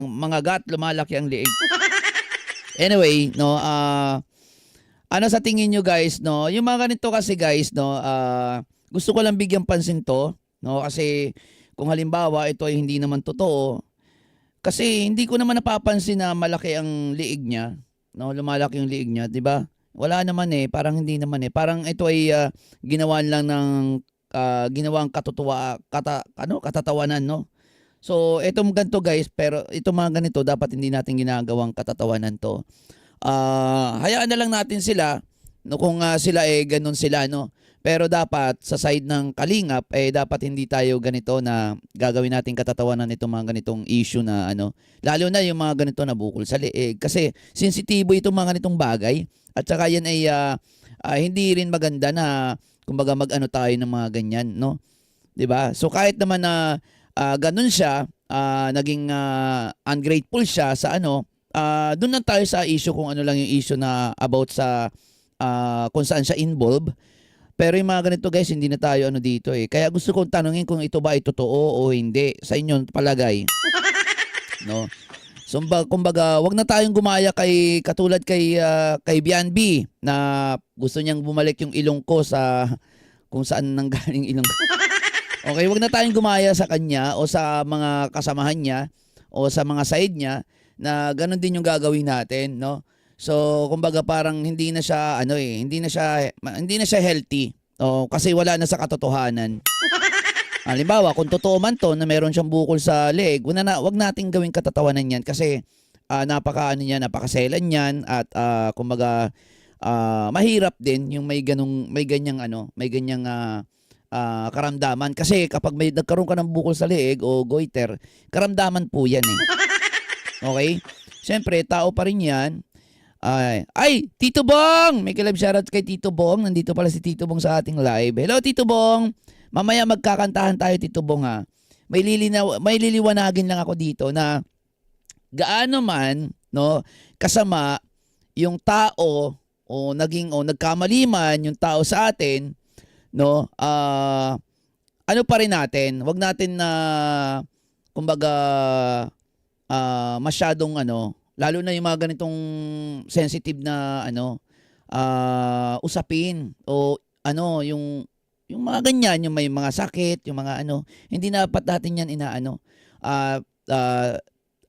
mangagat, lumalaki ang liig. Anyway, no, ano sa tingin nyo guys, no? Yung mga ganito kasi guys, no, gusto ko lang bigyan pansin to, no? Kasi kung halimbawa ito ay hindi naman totoo, kasi hindi ko naman napapansin na malaki ang liig niya, no? Lumalaki yung liig niya, 'di ba? Wala naman eh, parang hindi naman eh. Parang ito ay ginawa lang ng ginawang katatawanan, no? So, itong ganito guys, pero itong mga ganito dapat hindi natin ginagawang katatawanan to. Hayaan na lang natin sila no, kung sila ganun sila no. Pero dapat sa side ng Kalingap dapat hindi tayo ganito na gagawin natin katatawanan itong mga ganitong issue na ano. Lalo na yung mga ganito na bukol sa leeg kasi sensitibo itong mga ganitong bagay at saka yan ay hindi rin maganda na kumbaga mag-ano tayo ng mga ganyan no. 'Di ba? So kahit naman na ganun siya, naging ungrateful siya sa ano, doon lang tayo sa issue kung ano lang yung issue na about sa kung saan siya involved. Pero yung mga ganito guys, hindi na tayo ano dito eh. Kaya gusto kong tanungin kung ito ba ay totoo o hindi. Sa inyo palagay. No? So kumbaga, wag na tayong gumaya kay katulad kay Bianbi na gusto niyang bumalik yung ilong ko sa kung saan nanggaling ilong ko. Okay, wag na tayong gumaya sa kanya o sa mga kasamahan niya o sa mga side niya na ganun din yung gagawin natin, no? So, kumbaga parang hindi na siya ano hindi na siya healthy. O kasi wala na sa katotohanan. Halimbawa, kung totoo man to na meron siyang bukol sa leg, wag nating gawing katatawanan 'yan kasi napakaselan niyan at kumbaga mahirap din yung may ganyang karamdaman kasi kapag may nagkaroon ka ng bukol sa leeg o goiter, karamdaman po 'yan eh. Okay? Siyempre, tao pa rin 'yan. Ay, Tito Bong! May live shoutout kay Tito Bong. Nandito pala si Tito Bong sa ating live. Hello, Tito Bong! Mamaya magkakantahan tayo, Tito Bong ha. May liliwanagin lang ako dito na gaano man, no, kasama yung tao o nagkamali man yung tao sa atin, no, ano pa rin natin, wag natin na kumbaga masyadong ano, lalo na yung mga ganitong sensitive na usapin o ano yung mga ganyan, yung may mga sakit, yung mga ano, hindi na dapat natin yan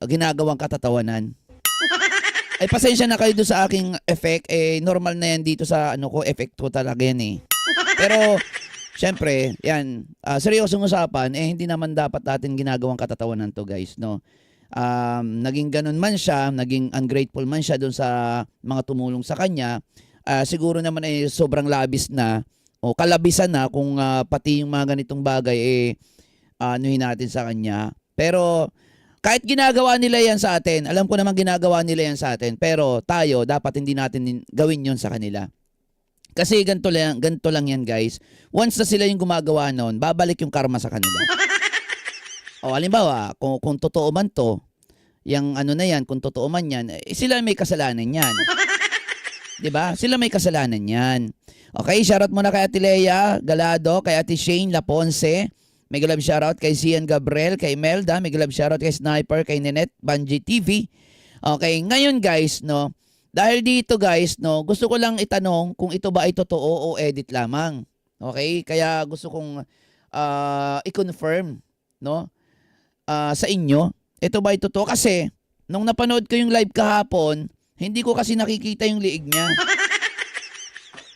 ginagawang katatawanan. Ay pasensya na kayo doon sa aking effect, normal na yan dito sa ano ko, effect ko talaga yan eh. Pero syempre, yan, seryosong usapan, hindi naman dapat natin ginagawang katatawanan to guys, no. Naging ganun man siya, naging ungrateful man siya doon sa mga tumulong sa kanya, siguro naman ay sobrang labis na o kalabisan na kung pati yung mga ganitong bagay anuhin natin sa kanya. Pero kahit ginagawa nila yan sa atin, alam ko naman ginagawa nila yan sa atin, pero tayo dapat hindi natin gawin yon sa kanila. Kasi ganito lang yan guys. Once na sila yung gumagawa noon, babalik yung karma sa kanila. O halimbawa, kung totoo man to, yung ano na yan, kung totoo man yan, sila may kasalanan yan. 'Di ba? Sila may kasalanan yan. Okay, shoutout muna kay Ate Lea Galado, kay Ate Shane Laponce. May galab shoutout kay Cian Gabriel, kay Melda. May galab shoutout kay Sniper, kay Ninette Banji TV. Okay, ngayon guys, no, dahil dito guys, no, gusto ko lang itanong kung ito ba ay totoo o edit lamang. Okay? Kaya gusto kong i-confirm, no, sa inyo, ito ba ay totoo? Kasi nung napanood ko yung live kahapon, hindi ko kasi nakikita yung liig niya.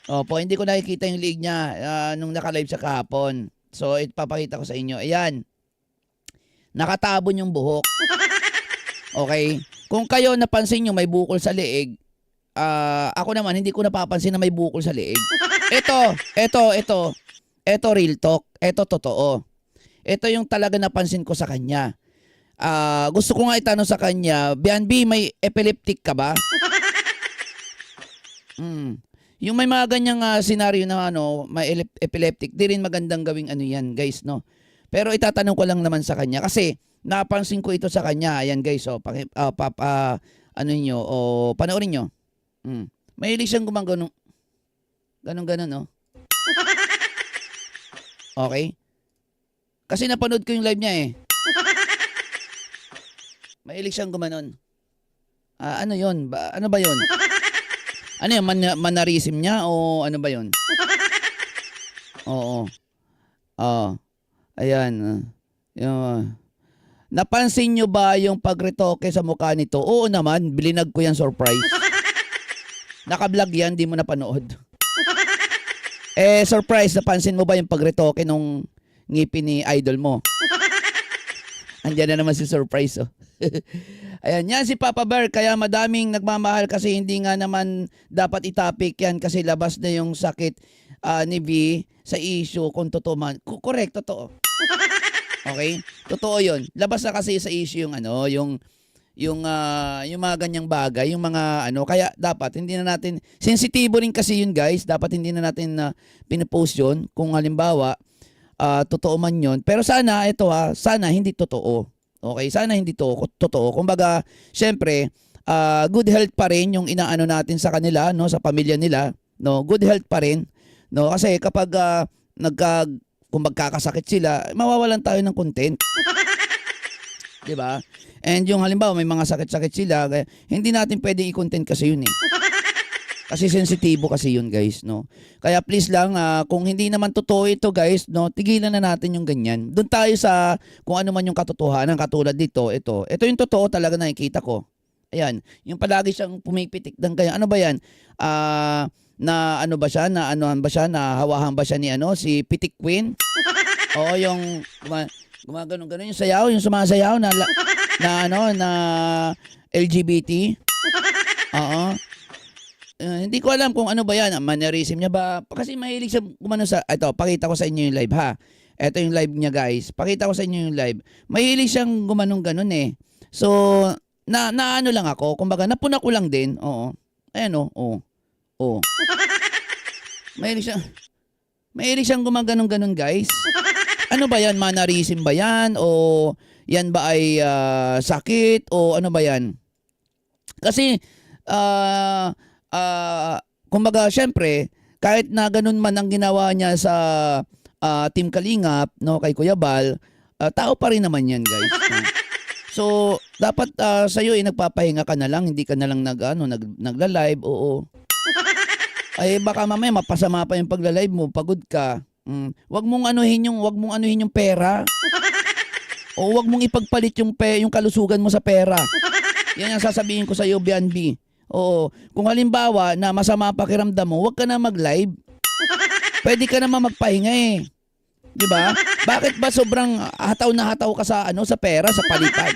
Opo, hindi ko nakikita yung liig niya nung naka-live sa kahapon. So, ipapakita ko sa inyo. Ayan. Nakatabon yung buhok. Okay? Kung kayo napansin nyo may bukol sa liig, ako naman hindi ko napapansin na may bukol sa liig. Ito real talk. Ito totoo. Ito yung talaga napansin ko sa kanya. Gusto ko nga itanong sa kanya, Bianbi, may epileptic ka ba? Yung may mga ganyang senaryo na may epileptic, di rin magandang gawing ano yan, guys, no? Pero itatanong ko lang naman sa kanya kasi napansin ko ito sa kanya. Ayan, guys, ano niyo, panoorin niyo. Mahilig siyang gumagano. Ganon, no? Okay? Kasi napanood ko yung live niya eh. Mahilig siyang gumanon. Ano yun? Ano ba yun? Ano yun? Mannerism niya o ano ba yun? Oo. Oo. Ayan. Yung, napansin nyo ba yung pagretoke sa mukha nito? Oo naman, bilinag ko yan surprise. Naka-vlog yan, di mo napanood. Surprise, napansin mo ba yung pagretoke nung ngipin ni idol mo? Andiyan na naman si surprise, oh. Ayan, yan si Papa Bear. Kaya madaming nagmamahal kasi hindi nga naman dapat itapik yan kasi labas na yung sakit ni V sa issue kung totoo man. Correct, totoo. Okay? Totoo yun. Labas na kasi sa issue yung yung mga ganyang bagay, yung mga kaya dapat hindi na natin, sensitibo rin kasi yun guys, dapat hindi na natin pinapost yun kung halimbawa totoo man yun. Pero sana sana hindi totoo. Okay, sana hindi totoo. Kumbaga, syempre, good health pa rin yung inaano natin sa kanila, no, sa pamilya nila, no. Good health pa rin, no, kasi kapag kung magkakasakit sila, mawawalan tayo ng content. 'Di ba? And yung halimbawa may mga sakit-sakit sila, hindi natin pwedeng i-content kasi yun eh. Kasi sensitibo kasi yun guys, no. Kaya please lang, kung hindi naman totoo ito guys, no, tigilan na natin yung ganyan. Doon tayo sa kung ano man yung katotohanan, katulad dito, ito yung totoo talaga nakikita ko. Ayan, yung palagi siyang pumipitik ng kaya, ano ba yan? Na ano ba siya, na anuhan ba siya, na hawahan ba siya ni si Pitik Queen? Oo, yung gumagano-gano yung sayaw, yung sumasayaw na LGBT. Oo. Hindi ko alam kung ano ba yan. Mannerism niya ba? Kasi mahilig siya gumano sa... Ito, pakita ko sa inyo yung live ha. Ito yung live niya guys. Pakita ko sa inyo yung live. Mahilig siyang gumanong ganon eh. So, na ano lang ako. Kumbaga, napuna ko lang din. Oo. Ayan o. Oo. Mahilig siyang gumaganong ganon guys. Ano ba yan? Mannerism ba yan? O yan ba ay sakit? O ano ba yan? Kasi, kumbaga, syempre, kahit na ganun man ang ginawa niya sa Team Kalingap, no, kay Kuya Bal, tao pa rin naman yan, guys. So, dapat sa'yo, nagpapahinga ka na lang, hindi ka na lang nagla-live, oo. Ay, baka mamaya mapasama pa yung pagla-live mo, pagod ka. Wag mong anuhin yung pera. O wag mong ipagpalit yung kalusugan mo sa pera. Yan ang sasabihin ko sa iyo, BNB. Oo, kung halimbawa na masama pakiramdam mo, huwag ka na mag-live. Pwede ka naman magpahinga eh. 'Di ba? Bakit ba sobrang hataw na hataw ka sa sa pera, sa palipad?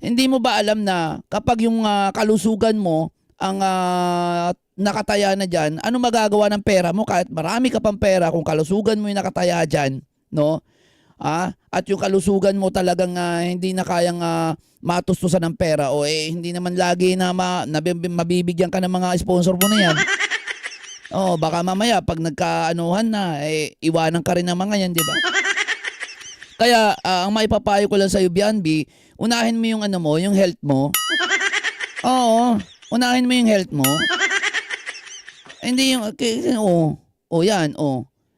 Hindi mo ba alam na kapag yung kalusugan mo ang nakataya na diyan, ano magagawa ng pera mo kahit marami ka pang pera kung kalusugan mo yung nakataya diyan, no? At yung kalusugan mo talagang hindi na kayang matustusan ng pera o hindi naman lagi na mabibigyan ka ng mga sponsor mo na yan. Baka mamaya pag nagkaanuhan na iwanan ka rin ng mga yan, di ba? Kaya ang maipapayo ko lang sa iyo, BNB, unahin mo yung yung health mo. Oo, unahin mo yung health mo. Hindi yung yan.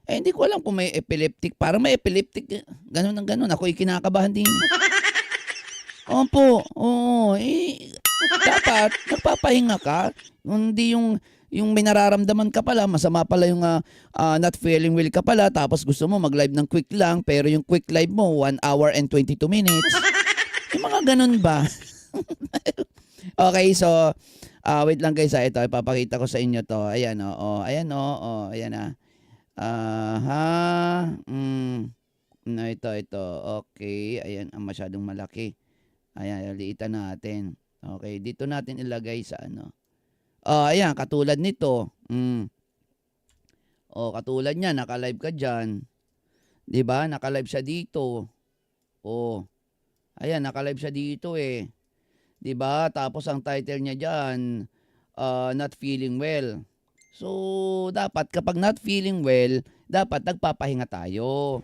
Hindi ko alam kung may epileptic. Parang may epileptic. Ganun ng ganun. Ako'y kinakabahan din. Opo. Oo. Dapat, nagpapahinga ka. Hindi yung may nararamdaman ka pala, masama pala yung not feeling well ka pala, tapos gusto mo mag-live ng quick lang, pero yung quick live mo, 1 hour and 22 minutes. Yung mga ganun ba? Okay, so, wait lang guys. Ito, ipapakita ko sa inyo to. Ayan, ayan, ayan na. No, ito. Okay, ayan, masyadong malaki. Ayan, liitan natin. Okay, dito natin ilagay sa ayan, katulad nito. Katulad niya, naka-live ka diyan. 'Di ba? Naka-live siya dito. Ayan, naka-live siya dito eh. 'Di ba? Tapos ang title niya diyan, not feeling well. So, dapat kapag not feeling well, dapat nagpapahinga tayo.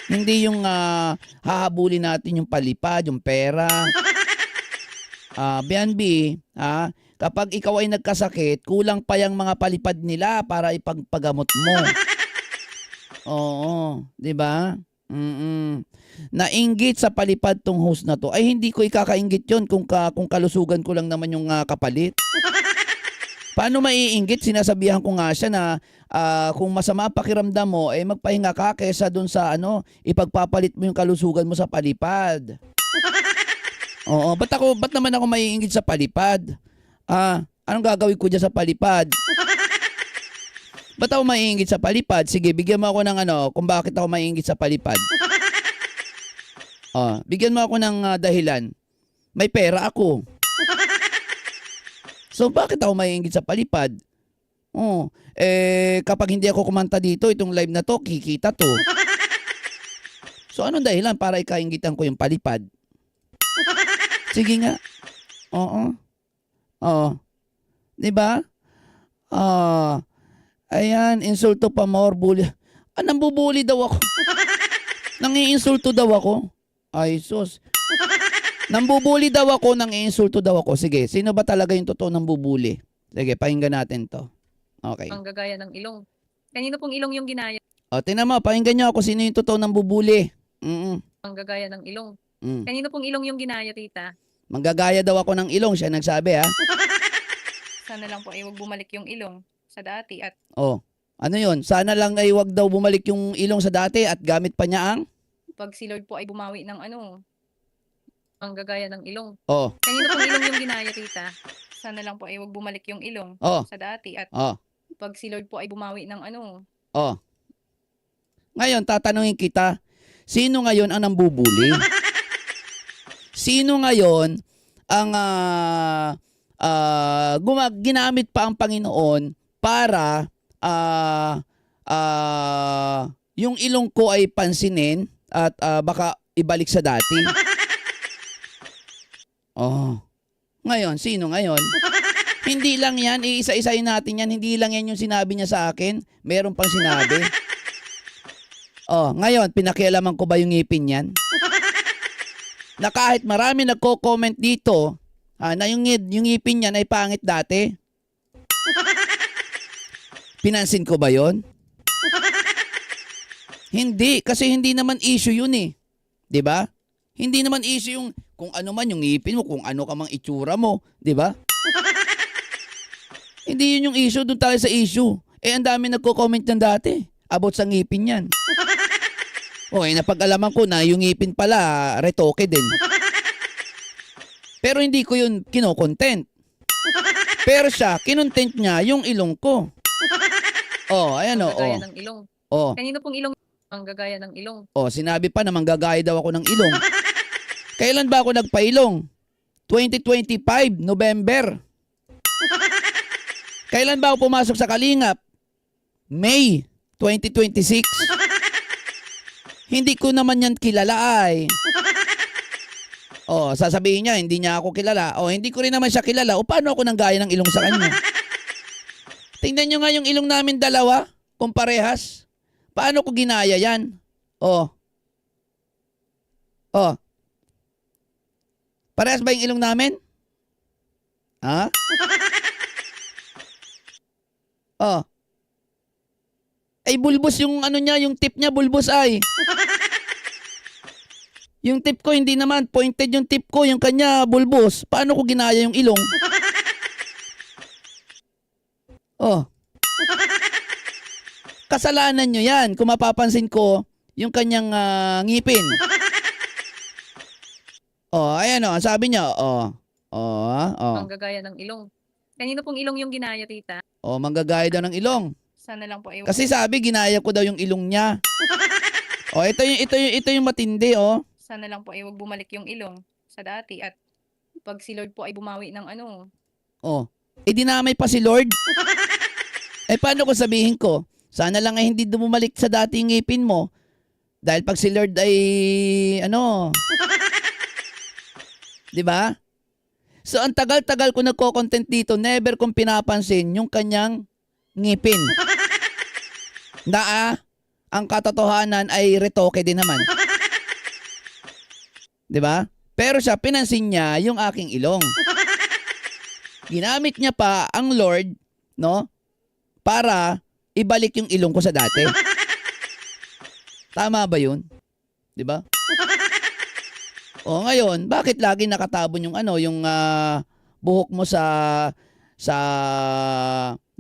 Hindi yung hahabulin natin yung palipad, yung pera. BNB, kapag ikaw ay nagkasakit, kulang pa yung mga palipad nila para ipagpagamot mo. Oo, 'di ba? Mm. Nainggit sa palipad tong host na to. Ay hindi ko ikakainggit 'yon kung kalusugan ko lang naman yung kapalit. Paano maiinggit? Sinasabihan ko nga siya na kung masama ang pakiramdam mo, eh magpahinga ka kaysa dun sa ipagpapalit mo yung kalusugan mo sa palipad. Oo, ba't naman ako maiinggit sa palipad? Anong gagawin ko dyan sa palipad? Ba't ako maiinggit sa palipad? Sige, bigyan mo ako ng kung bakit ako maiinggit sa palipad. Bigyan mo ako ng dahilan. May pera ako. So, bakit ako maiinggit sa palipad? Kapag hindi ako kumanta dito, itong live na to, kikita to. So, anong dahilan para ikainggitan ko yung palipad? Sige nga. Oo. Diba? Ayan, insulto pa more, bully. Nambubuli daw ako. Nangiinsulto daw ako. Ay, sus. Nambubuli daw ako, nangiinsulto daw ako. Sige, sino ba talaga yung totoo nambubuli? Sige, pakinggan natin to. Okay. Ang gagaya ng ilong. Kanino pong ilong yung ginaya? Tingnan mo, pakinggan nyo ako sino yung totoo nambubuli. Ang gagaya ng ilong. Kanino pong ilong yung ginaya, tita? Manggagaya daw ako ng ilong, siya nagsabi ha. Sana lang po ay huwag bumalik yung ilong sa dati at Ano yun? Sana lang ay wag daw bumalik yung ilong sa dati at gamit pa niya ang? pag si Lord po ay bumawi ng ang gagaya ng ilong. Oh. Kanino pong ilong yung ginaya, tita? Sana lang po ay huwag bumalik yung ilong sa dati at pag si Lord po ay bumawi ng Oh. Ngayon, tatanungin kita, sino ngayon ang nambubuli? Sino ngayon ang ginamit pa ang Panginoon para yung ilong ko ay pansinin at baka ibalik sa dati? Ngayon, sino ngayon? Hindi lang yan, iisa-isahin natin yan. Hindi lang yan yung sinabi niya sa akin. Meron pang sinabi. Ngayon, pinakialaman ko ba yung ngipin yan? Na kahit marami nagko-comment dito na yung ngipin yan ay pangit dati. Pinansin ko ba yon? Hindi, kasi hindi naman issue yun eh. 'Di ba? Hindi naman issue yung kung ano man yung ngipin mo, kung ano ka mang itsura mo, 'di ba? Hindi yun yung issue, doon tayo sa issue. Ang dami nagko-comment yan dati about sa ngipin yan. Napag-alaman ko na yung ngipin pala, retoke din. Pero hindi ko yun kino-content. Pero siya, kinontent niya yung ilong ko. Ayan ang gagaya ng ilong. Kanino pong ilong ang gagaya ng ilong? Sinabi pa na manggagaya daw ako ng ilong. Kailan ba ako nagpailong? 2025, November. Kailan ba ako pumasok sa Kalingap? May 2026. Hindi ko naman yan kilala ay. Sasabihin niya, hindi niya ako kilala. Hindi ko rin naman siya kilala. Paano ako nanggaya ng ilong sa kanya? Tingnan nyo nga yung ilong namin dalawa, kung parehas. Paano ko ginaya yan? Parehas ba yung ilong namin? Ha? Ay bulbos yung niya, yung tip niya bulbos ay. Yung tip ko hindi naman, pointed yung tip ko, yung kanya bulbos. Paano ko ginaya yung ilong? Kasalanan nyo yan. Kung mapapansin ko, yung kanyang ngipin. Ayan sabi niya, ang gagaya ng ilong. Kanino pong ilong yung ginaya, tita? Manggagaya daw ng ilong. Sana lang po ay Kasi sabi, ginaya ko daw yung ilong niya. Ito yung matindi, Sana lang po ay huwag bumalik yung ilong sa dati at pag si Lord po ay bumawi ng dinamay pa si Lord. Paano ko sabihin ko? Sana lang ay hindi bumalik sa dati yung ngipin mo. Dahil pag si Lord ay, di ba? So, ang tagal-tagal ko nagko-content dito, never kong pinapansin yung kanyang ngipin. Ang katotohanan ay retoke din naman. Di ba? Pero siya, pinansin niya yung aking ilong. Ginamit niya pa ang Lord, para ibalik yung ilong ko sa dati. Tama ba yun? 'di ba? O ngayon, bakit lagi nakatabon yung ano, yung buhok mo sa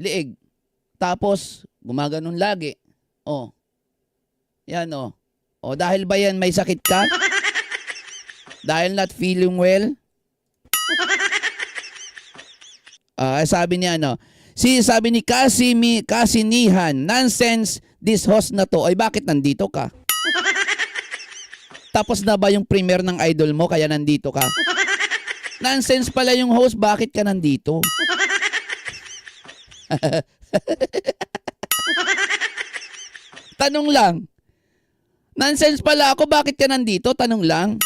liig? Tapos gumaganon lagi. Oh. Yan oh. O dahil ba yan may sakit ka? Dahil not feeling well? Sabi niya ano, sabi ni Kasinihan, nonsense this host na to. Ay bakit nandito ka? Tapos na ba yung premiere ng idol mo kaya nandito ka? Nonsense pala yung host, bakit ka nandito? Tanong lang. Nonsense pala ako, bakit ka nandito? Tanong lang.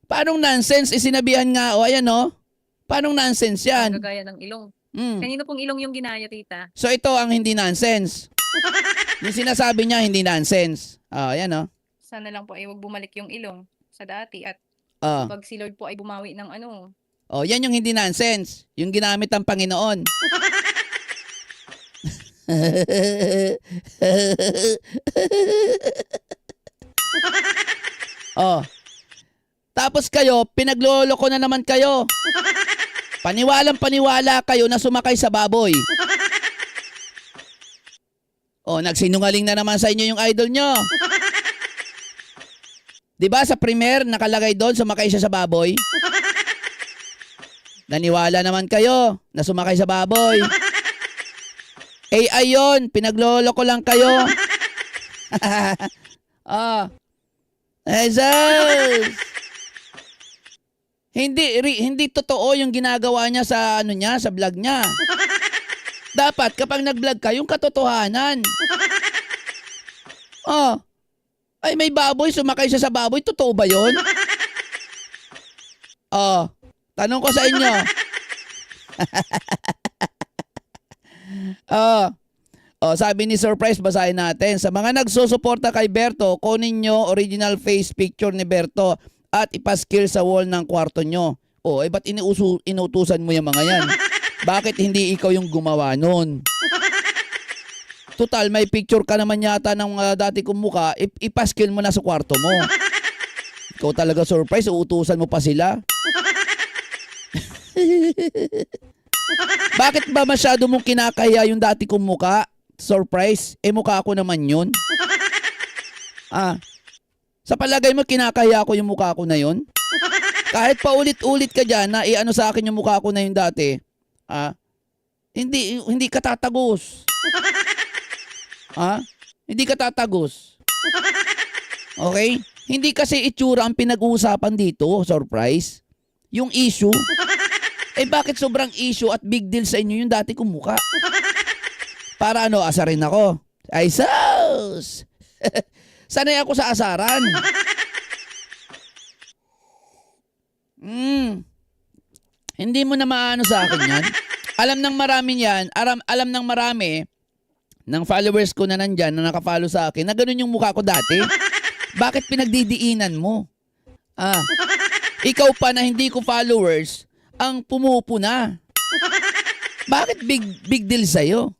Paanong nonsense? Sinabihan nga, ayan Paanong nonsense yan? Gagaya ng ilong. Kanino pong ilong yung ginaya, tita? So ito ang hindi nonsense. Yung sinasabi niya, hindi nonsense. Ayan Sana lang po ay wag bumalik yung ilong sa dati at pag si Lord po ay bumawi ng ano. Yan yung hindi nonsense. Yung ginamit ng Panginoon. Tapos kayo, pinagloloko na naman kayo. Paniwalang-paniwala kayo na sumakay sa baboy. Nagsinungaling na naman sa inyo yung idol nyo. 'Di ba sa premiere nakalagay doon sumakay siya sa baboy? Naniwala naman kayo na sumakay sa baboy. Ayun, pinagloloko lang kayo. Jesus! Hindi totoo yung ginagawa niya sa sa vlog niya. Dapat kapag nag-vlog ka, yung katotohanan. Ay may baboy, sumakay siya sa baboy, totoo ba 'yon? Tanong ko sa inyo. Sabi ni Surprise, basahin natin. Sa mga nagsusuporta kay Berto, kunin nyo original face picture ni Berto at ipaskill sa wall ng kwarto nyo. Ba't inutusan mo yung mga yan? Bakit hindi ikaw yung gumawa nun? Total, may picture ka naman yata ng dati kong mukha, ipaskill mo na sa kwarto mo. Ikaw talaga, Surprise, uutusan mo pa sila. Bakit ba masyado mong kinakaya yung dati kong mukha? Surprise, mukha ko naman yun. Sa palagay mo kinakaya ko yung mukha ko na yun? Kahit paulit-ulit ka dyan na sa akin yung mukha ko na yun dati, hindi ka tatagos. Hindi ka tatagos. Okay? Hindi kasi itsura ang pinag-uusapan dito, Surprise. Yung issue. Bakit sobrang issue at big deal sa inyo yung dati kong mukha? Para asarin ako. Ay, sus! Sanay ako sa asaran. Hindi mo na maano sa akin yan. Alam ng marami yan, alam ng marami ng followers ko na nandyan na nakafollow sa akin na ganun yung mukha ko dati. Bakit pinagdidiinan mo? Ikaw pa na hindi ko followers ang pumupuna. Bakit big deal sa'yo?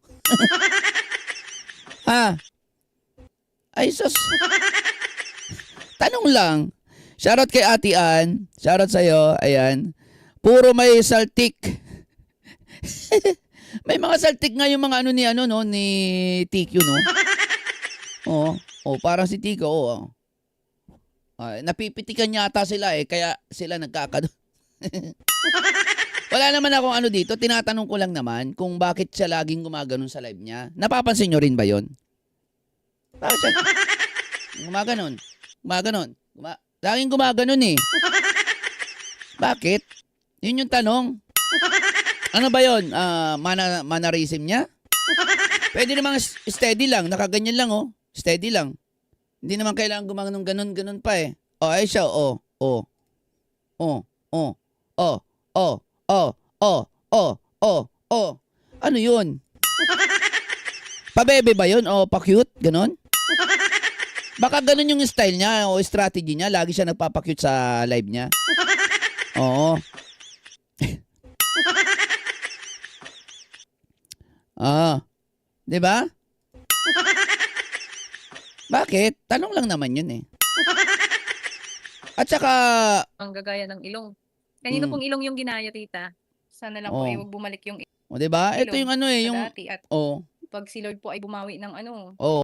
Ay sus. Tanong lang. Shoutout kay Ate Ann. Shoutout sa'yo. Ayan. Puro may saltik. May mga saltik nga yung mga ni TQ, no? Parang si Tico, napipitikan yata sila kaya sila nagkakado. Wala naman akong dito, tinatanong ko lang naman kung bakit siya laging gumaganon sa live niya. Napapansin nyo rin ba yon? Bakit siya gumaganon? Laging gumaganon Bakit? Yun yung tanong. Ano ba yun? Mannerism niya? Pwede namang steady lang, nakaganyan lang Steady lang. Hindi naman kailangan gumaganon ganon pa ay siya, Ano yun? Pabebe ba yun? O pa-cute? Ganon? Baka ganon yung style niya o strategy niya. Lagi siya nagpapa-cute sa live niya. Oo. Di ba? Bakit? Tanong lang naman yun eh. At saka, Ang gagaya ng ilong. Kanino pong ilong yung ginaya, tita? Sana lang po ay wag bumalik yung o 'di ba? Ito ilong yung ano eh, sa yung dati at oh, pag si Lord po ay bumawi ng ano, oh,